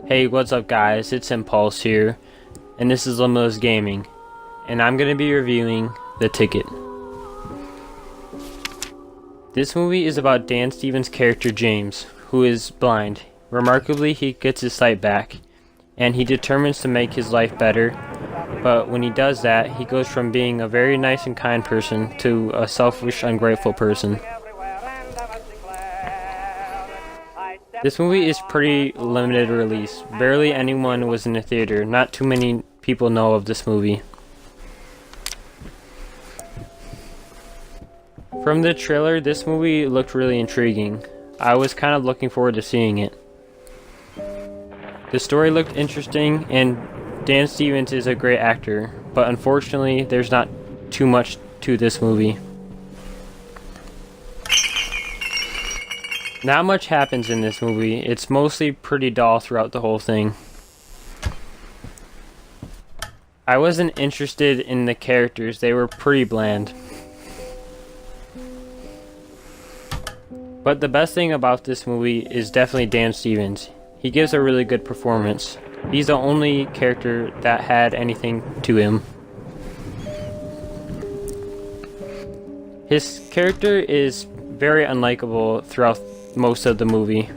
Hey, what's up guys, it's Impulse here, and this is Limitless Gaming, and I'm going to be reviewing The Ticket. This movie is about Dan Stevens' character James, who is blind. Remarkably, he gets his sight back, and he determines to make his life better, but when he does that, he goes from being a very nice and kind person to a selfish, ungrateful person. This movie is pretty limited release. Barely anyone was in the theater. Not too many people know of this movie. From the trailer, this movie looked really intriguing. I was kind of looking forward to seeing it. The story looked interesting, and Dan Stevens is a great actor, but unfortunately there's not too much to this movie. Not much happens in this movie. It's mostly pretty dull throughout the whole thing. I wasn't interested in the characters. They were pretty bland. But the best thing about this movie is definitely Dan Stevens. He gives a really good performance. He's the only character that had anything to him. His character is very unlikable throughout most of the movie.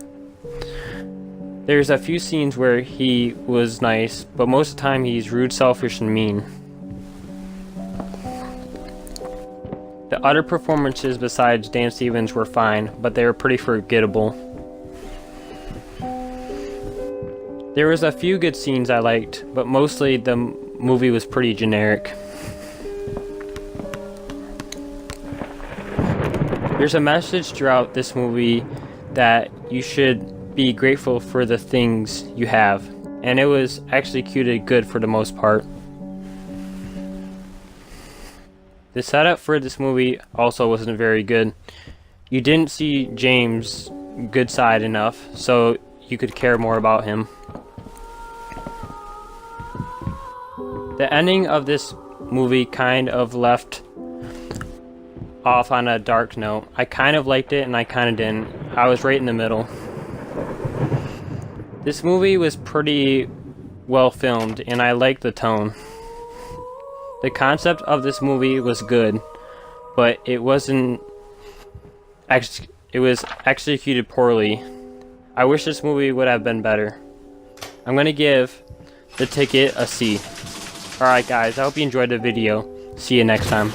There's a few scenes where he was nice, but most of the time he's rude, selfish, and mean. The other performances besides Dan Stevens were fine, but they were pretty forgettable. There was a few good scenes I liked, but mostly the movie was pretty generic. There's a message throughout this movie that you should be grateful for the things you have, and it was executed good for the most part. The setup for this movie also wasn't very good. You didn't see James' good side enough, so you could care more about him. The ending of this movie kind of left off on a dark note. I kind of liked it and I kind of didn't. I was right in the middle. This movie was pretty well filmed and I liked the tone. The concept of this movie was good, but it was executed poorly. I wish this movie would have been better. I'm gonna give The Ticket a C. Alright guys, I hope you enjoyed the video. See you next time.